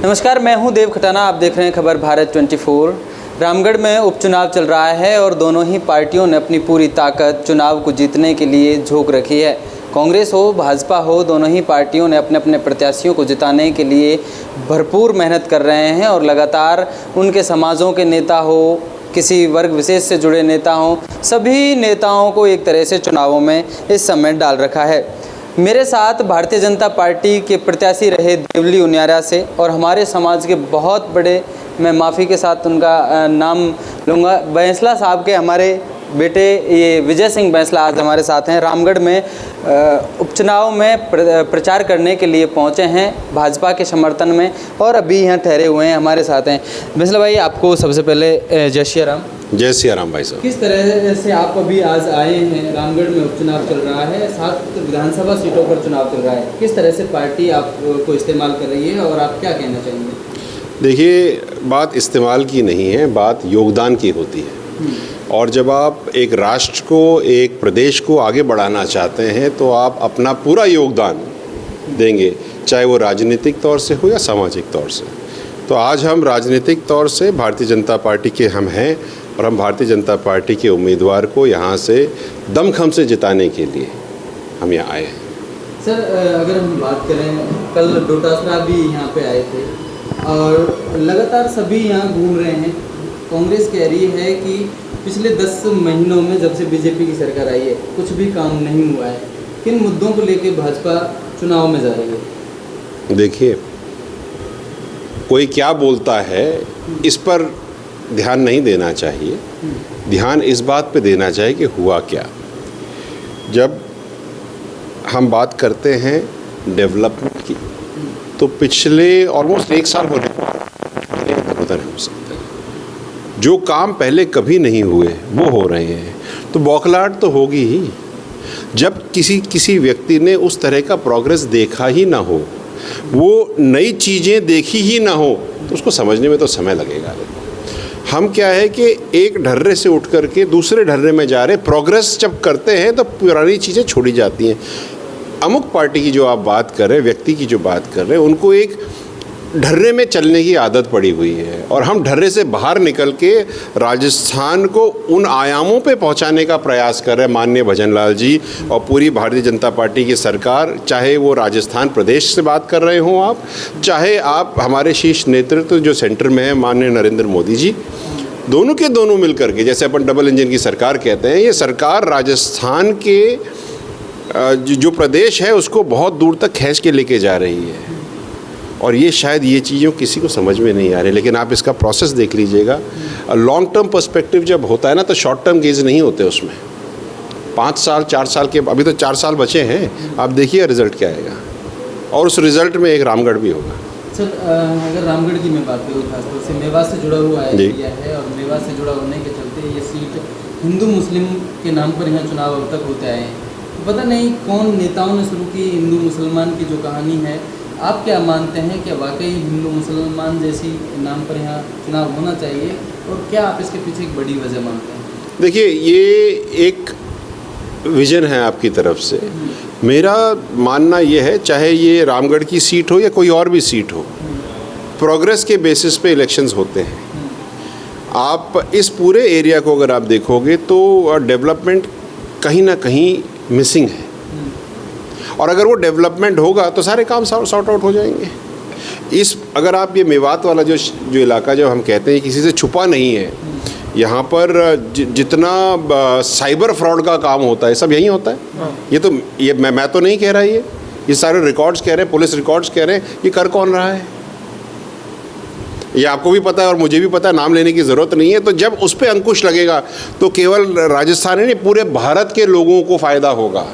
नमस्कार, मैं हूं देव खटाना। आप देख रहे हैं खबर भारत 24। रामगढ़ में उपचुनाव चल रहा है और दोनों ही पार्टियों ने अपनी पूरी ताकत चुनाव को जीतने के लिए झोंक रखी है। कांग्रेस हो, भाजपा हो, दोनों ही पार्टियों ने अपने अपने प्रत्याशियों को जिताने के लिए भरपूर मेहनत कर रहे हैं और लगातार उनके समाजों के नेता हो, किसी वर्ग विशेष से जुड़े नेता हों, सभी नेताओं को एक तरह से चुनावों में इस समय डाल रखा है। मेरे साथ भारतीय जनता पार्टी के प्रत्याशी रहे देवली उनियारा से और हमारे समाज के बहुत बड़े, मैं माफ़ी के साथ उनका नाम लूँगा, बैंसला साहब के हमारे बेटे ये विजय सिंह बैंसला आज हमारे साथ हैं। रामगढ़ में उपचुनाव में प्रचार करने के लिए पहुंचे हैं भाजपा के समर्थन में और अभी यहाँ ठहरे हुए हैं, हमारे साथ हैं। बैंसला भाई, आपको सबसे पहले जय श्री राम। जय श्री राम भाई साहब। किस तरह से आप अभी आज आए हैं? रामगढ़ में उपचुनाव चल रहा है, 7 विधानसभा सीटों पर चुनाव चल रहा है। किस तरह से पार्टी आपको इस्तेमाल कर रही है और आप क्या कहना चाहेंगे? देखिए, बात इस्तेमाल की नहीं है, बात योगदान की होती है। और जब आप एक राष्ट्र को, एक प्रदेश को आगे बढ़ाना चाहते हैं तो आप अपना पूरा योगदान देंगे, चाहे वो राजनीतिक तौर से हो या सामाजिक तौर से। तो आज हम राजनीतिक तौर से भारतीय जनता पार्टी के हम हैं और हम भारतीय जनता पार्टी के उम्मीदवार को यहाँ से दमखम से जिताने के लिए हम यहाँ आए हैं। सर, अगर हम बात करें, कल डोटासरा भी यहाँ पे आए थे और लगातार सभी यहाँ घूम रहे हैं। कांग्रेस कह रही है कि पिछले 10 महीनों में जब से बीजेपी की सरकार आई है कुछ भी काम नहीं हुआ है। किन मुद्दों को लेकर भाजपा चुनाव में जा रही है? देखिए, कोई क्या बोलता है इस पर ध्यान नहीं देना चाहिए। ध्यान इस बात पे देना चाहिए कि हुआ क्या। जब हम बात करते हैं डेवलपमेंट की तो पिछले ऑलमोस्ट 1 साल होने को हो सकता है। जो काम पहले कभी नहीं हुए वो हो रहे हैं, तो बौखलाहट तो होगी ही। जब किसी व्यक्ति ने उस तरह का प्रोग्रेस देखा ही ना हो, वो नई चीज़ें देखी ही ना हो, तो उसको समझने में तो समय लगेगा। हम क्या है कि एक ढर्रे से उठ करके दूसरे ढर्रे में जा रहे, प्रोग्रेस जब करते हैं तो पुरानी चीज़ें छोड़ी जाती हैं। अमुक पार्टी की जो आप बात कर रहे हैं, व्यक्ति की जो बात कर रहे हैं, उनको एक ढर्रे में चलने की आदत पड़ी हुई है और हम ढर्रे से बाहर निकल के राजस्थान को उन आयामों पे पहुंचाने का प्रयास कर रहे हैं माननीय भजनलाल जी और पूरी भारतीय जनता पार्टी की सरकार। चाहे वो राजस्थान प्रदेश से बात कर रहे हों आप, चाहे आप हमारे शीर्ष नेतृत्व जो सेंटर में है माननीय नरेंद्र मोदी जी, दोनों के दोनों मिलकर के, जैसे अपन डबल इंजन की सरकार कहते हैं, ये सरकार राजस्थान के जो प्रदेश है उसको बहुत दूर तक खींच के लेके जा रही है। और ये शायद ये चीज़ों किसी को समझ में नहीं आ रही, लेकिन आप इसका प्रोसेस देख लीजिएगा। लॉन्ग टर्म पर्सपेक्टिव जब होता है ना, तो शॉर्ट टर्म गेज नहीं होते उसमें। 5 साल 4 साल के, अभी तो 4 साल बचे हैं, आप देखिए रिजल्ट क्या आएगा और उस रिजल्ट में एक रामगढ़ भी होगा। सर, अगर रामगढ़ की मैं बात करूँ, खासतौर से मेवात से जुड़ा हुआ एरिया है और मेवात से जुड़ा होने के चलते ये सीट हिंदू मुस्लिम के नाम पर यहाँ चुनाव अब तक होते आए हैं। पता नहीं कौन नेताओं ने शुरू की हिंदू मुसलमान की जो कहानी है। आप क्या मानते हैं, क्या वाकई हिंदू मुसलमान जैसी नाम पर यहाँ चुनाव होना चाहिए और क्या आप इसके पीछे एक बड़ी वजह मानते हैं? देखिए, ये एक विज़न है आपकी तरफ से। मेरा मानना ये है, चाहे ये रामगढ़ की सीट हो या कोई और भी सीट हो, प्रोग्रेस के बेसिस पे इलेक्शंस होते हैं। आप इस पूरे एरिया को अगर आप देखोगे तो डेवलपमेंट कहीं ना कहीं मिसिंग है और अगर वो डेवलपमेंट होगा तो सारे काम सॉर्ट आउट हो जाएंगे। अगर आप ये मेवात वाला जो इलाका जो हम कहते हैं किसी से छुपा नहीं है, यहाँ पर जितना साइबर फ्रॉड का काम होता है सब यहीं होता है। ये मैं तो नहीं कह रहा, ये सारे रिकॉर्ड्स कह रहे हैं, पुलिस रिकॉर्ड्स कह रहे हैं। ये कर कौन रहा है ये आपको भी पता है और मुझे भी पता है, नाम लेने की ज़रूरत नहीं है। तो जब उस पर अंकुश लगेगा तो केवल राजस्थान ही नहीं, पूरे भारत के लोगों को फ़ायदा होगा।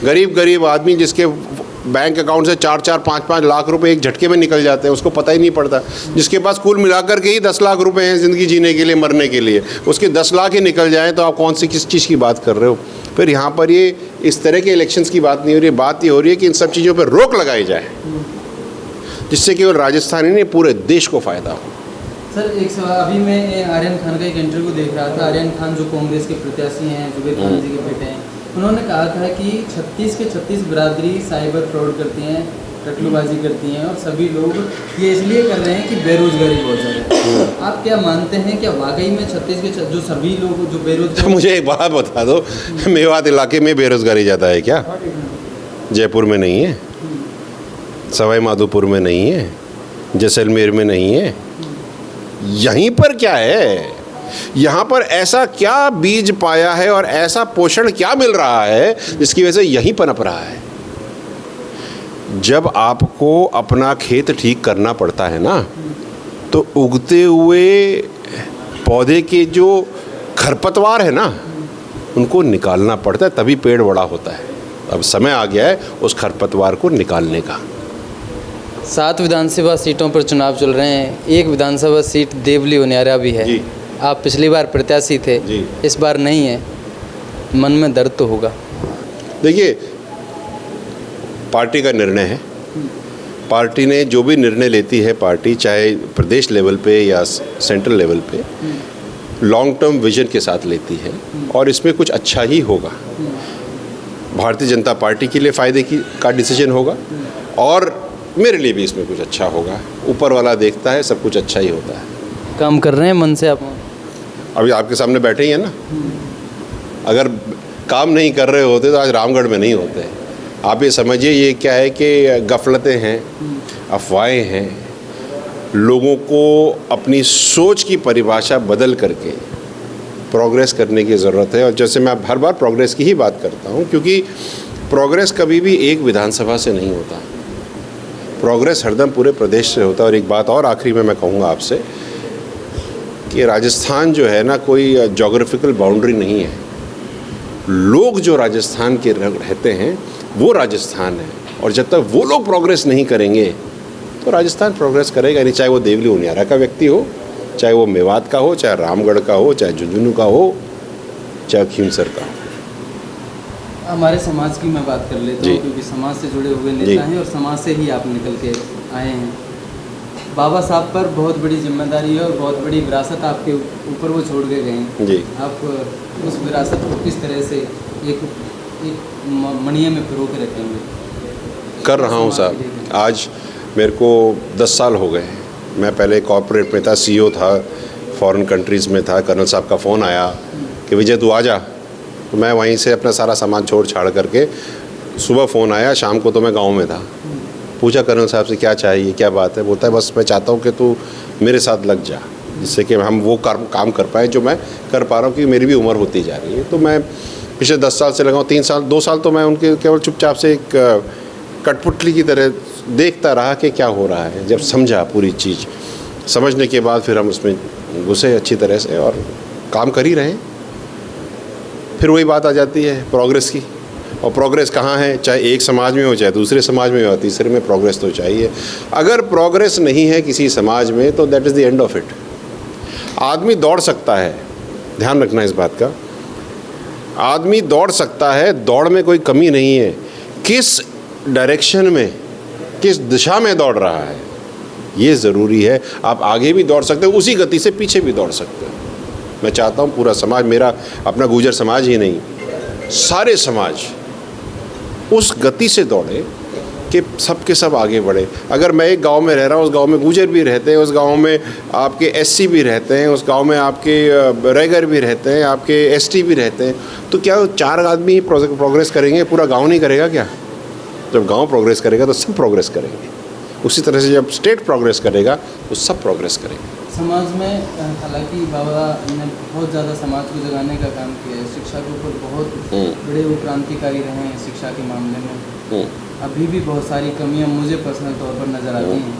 गरीब आदमी जिसके बैंक अकाउंट से 4-4, 5-5 लाख रुपए एक झटके में निकल जाते हैं, उसको पता ही नहीं पड़ता। जिसके पास कुल मिलाकर के ही 10 लाख रुपए हैं ज़िंदगी जीने के लिए, मरने के लिए, उसके 10 लाख ही निकल जाए तो आप किस चीज़ की बात कर रहे हो? फिर यहाँ पर ये इस तरह के इलेक्शंस की बात नहीं हो रही है। बात ये हो रही है कि इन सब चीज़ों पर रोक लगाई जाए जिससे केवल राजस्थान ही नहीं पूरे देश को फ़ायदा हो। सर, एक सवाल, अभी मैं आर्यन खान का एक इंटरव्यू देख रहा था। आर्यन खान जो कांग्रेस के प्रत्याशी हैं, जुबेर खान जी के बेटे हैं, उन्होंने कहा था कि 36 के 36 बिरादरी साइबर फ्रॉड करती हैं, टकलूबाजी करती हैं और सभी लोग ये इसलिए कर रहे हैं कि बेरोजगारी बहुत ज़्यादा है। आप क्या मानते हैं कि वाकई में छत्तीसगढ़ के जो सभी लोग जो बेरोजगार। मुझे एक बात बता दो, मेवात इलाके में बेरोजगारी ज़्यादा है क्या? जयपुर में नहीं है, सवाई माधोपुर में नहीं है, जैसलमेर में नहीं है, यहीं पर क्या है? यहाँ पर ऐसा क्या बीज पाया है और ऐसा पोषण क्या मिल रहा है जिसकी वजह से यहीं पनप रहा है? जब आपको अपना खेत ठीक करना पड़ता है ना, तो उगते हुए पौधे के जो खरपतवार है ना, उनको निकालना पड़ता है, तभी पेड़ बड़ा होता है। अब समय आ गया है उस खरपतवार को निकालने का। 7 विधानसभा सीटों पर चुनाव चल रहे हैं, एक विधानसभा सीट देवली उनियारा भी है। जी। आप पिछली बार प्रत्याशी थे, जी। इस बार नहीं है, मन में दर्द तो होगा। देखिए, पार्टी का निर्णय है, पार्टी ने जो भी निर्णय लेती है पार्टी, चाहे प्रदेश लेवल पे या सेंट्रल लेवल पे, लॉन्ग टर्म विजन के साथ लेती है और इसमें कुछ अच्छा ही होगा। भारतीय जनता पार्टी के लिए फ़ायदे का डिसीजन होगा और मेरे लिए भी इसमें कुछ अच्छा होगा। ऊपर वाला देखता है, सब कुछ अच्छा ही होता है। काम कर रहे हैं मन से आप? अभी आपके सामने बैठे ही हैं ना। अगर काम नहीं कर रहे होते तो आज रामगढ़ में नहीं होते। आप ये समझिए, ये क्या है कि गफलतें हैं, अफवाहें हैं। लोगों को अपनी सोच की परिभाषा बदल करके प्रोग्रेस करने की ज़रूरत है। और जैसे मैं हर बार प्रोग्रेस की ही बात करता हूँ, क्योंकि प्रोग्रेस कभी भी एक विधानसभा से नहीं होता, प्रोग्रेस हरदम पूरे प्रदेश से होता है। और एक बात और आखिरी में मैं कहूँगा आपसे कि राजस्थान जो है ना, कोई जोग्राफिकल बाउंड्री नहीं है। लोग जो राजस्थान के रहते हैं वो राजस्थान है, और जब तक वो लोग प्रोग्रेस नहीं करेंगे तो राजस्थान प्रोग्रेस करेगा नहीं। चाहे वो देवली उनियारा का व्यक्ति हो, चाहे वो मेवात का हो, चाहे रामगढ़ का हो, चाहे झुंझुनू का हो, चाहे खींवसर का हो। हमारे समाज की मैं बात कर लेता हूँ, क्योंकि समाज से जुड़े हुए नेता हैं और समाज से ही आप निकल के आए हैं। बाबा साहब पर बहुत बड़ी जिम्मेदारी है और बहुत बड़ी विरासत आपके ऊपर वो छोड़ के गए हैं। जी। आप उस विरासत को किस तरह से एक मणिया में पिरो के रखेंगे? कर रहा हूँ साहब। आज मेरे को 10 साल हो गए। मैं पहले कॉर्पोरेट में था, CEO था, फॉरेन कंट्रीज़ में था। कर्नल साहब का फ़ोन आया कि विजय तू आ जा, तो मैं वहीं से अपना सारा सामान छोड़ छाड़ करके, सुबह फ़ोन आया, शाम को तो मैं गांव में था। पूछा कर्नल साहब से क्या चाहिए, क्या बात है? बोलता है बस मैं चाहता हूँ कि तू मेरे साथ लग जा, जिससे कि हम वो काम कर पाए जो मैं कर पा रहा हूँ, क्योंकि मेरी भी उम्र होती जा रही है। तो मैं पिछले 10 साल से लगा हूँ। 2 साल तो मैं उनके केवल चुपचाप से एक कठपुतली की तरह देखता रहा कि क्या हो रहा है। जब समझा पूरी चीज़, समझने के बाद फिर हम उसमें घुसे अच्छी तरह से और काम कर ही रहे हैं। फिर वही बात आ जाती है प्रोग्रेस की। और प्रोग्रेस कहाँ है? चाहे एक समाज में हो, चाहे दूसरे समाज में हो, तीसरे में प्रोग्रेस तो चाहिए। अगर प्रोग्रेस नहीं है किसी समाज में तो that is the end of it. आदमी दौड़ सकता है, ध्यान रखना इस बात का, आदमी दौड़ सकता है, दौड़ में कोई कमी नहीं है। किस डायरेक्शन में, किस दिशा में दौड़ रहा है, ये ज़रूरी है। आप आगे भी दौड़ सकते हो, उसी गति से पीछे भी दौड़ सकते हो। मैं चाहता हूँ पूरा समाज, मेरा अपना गुर्जर समाज ही नहीं, सारे समाज उस गति से दौड़े कि सब के सब आगे बढ़े। अगर मैं एक गांव में रह रहा हूँ, उस गांव में गुर्जर भी रहते हैं, उस गांव में आपके SC भी रहते हैं, उस गांव में आपके रैगर भी रहते हैं, आपके ST भी रहते हैं, तो क्या 4 आदमी ही प्रोग्रेस करेंगे? पूरा गांव नहीं करेगा क्या? जब गांव प्रोग्रेस करेगा तो सब प्रोग्रेस करेंगे। उसी तरह से जब स्टेट प्रोग्रेस करेगा तो सब प्रोग्रेस करेंगे। समाज में हालांकि बाबा ने बहुत ज़्यादा समाज को जगाने का काम किया है, शिक्षा के ऊपर बहुत बड़े वो क्रांतिकारी रहे हैं शिक्षा के मामले में। अभी भी बहुत सारी कमियां मुझे पर्सनल तौर पर नज़र आती हैं।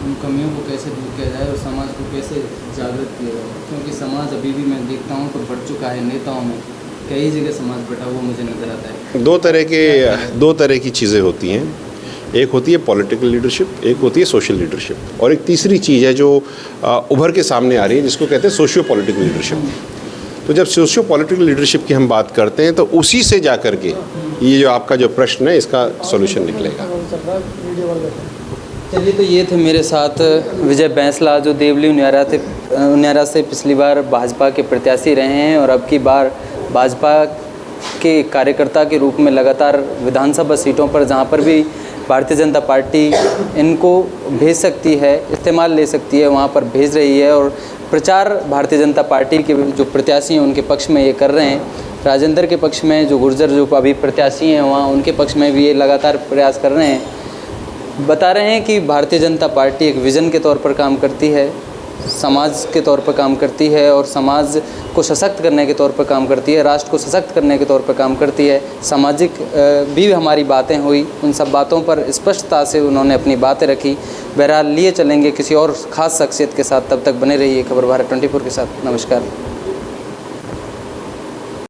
उन कमियों को कैसे दूर किया जाए और समाज को कैसे जागृत किया जाए, क्योंकि समाज अभी भी मैं देखता हूँ तो बढ़ चुका है। नेताओं में कई जगह समाज बटा हुआ मुझे नज़र आता है। दो तरह की चीज़ें होती हैं। एक होती है पॉलिटिकल लीडरशिप, एक होती है सोशल लीडरशिप, और एक तीसरी चीज़ है जो उभर के सामने आ रही है, जिसको कहते हैं सोशियो पॉलिटिकल लीडरशिप। तो जब सोशियो पॉलिटिकल लीडरशिप की हम बात करते हैं तो उसी से जा कर के ये जो आपका जो प्रश्न है इसका सॉल्यूशन निकलेगा। चलिए, तो ये थे मेरे साथ विजय बैंसला, जो देवली उनियारा से पिछली बार भाजपा के प्रत्याशी रहे हैं और अब की बार भाजपा के कार्यकर्ता के रूप में लगातार विधानसभा सीटों पर, जहां पर भी भारतीय जनता पार्टी इनको भेज सकती है, इस्तेमाल ले सकती है, वहाँ पर भेज रही है और प्रचार भारतीय जनता पार्टी के जो प्रत्याशी हैं उनके पक्ष में ये कर रहे हैं। राजेंद्र के पक्ष में जो गुर्जर जो अभी प्रत्याशी हैं वहाँ उनके पक्ष में भी ये लगातार प्रयास कर रहे हैं। बता रहे हैं कि भारतीय जनता पार्टी एक विज़न के तौर पर काम करती है, समाज के तौर पर काम करती है और समाज को सशक्त करने के तौर पर काम करती है, राष्ट्र को सशक्त करने के तौर पर काम करती है। सामाजिक भी हमारी बातें हुई, उन सब बातों पर स्पष्टता से उन्होंने अपनी बातें रखी। बहरहाल लिए चलेंगे किसी और ख़ास शख्सियत के साथ, तब तक बने रहिए खबर भारत 24 के साथ। नमस्कार।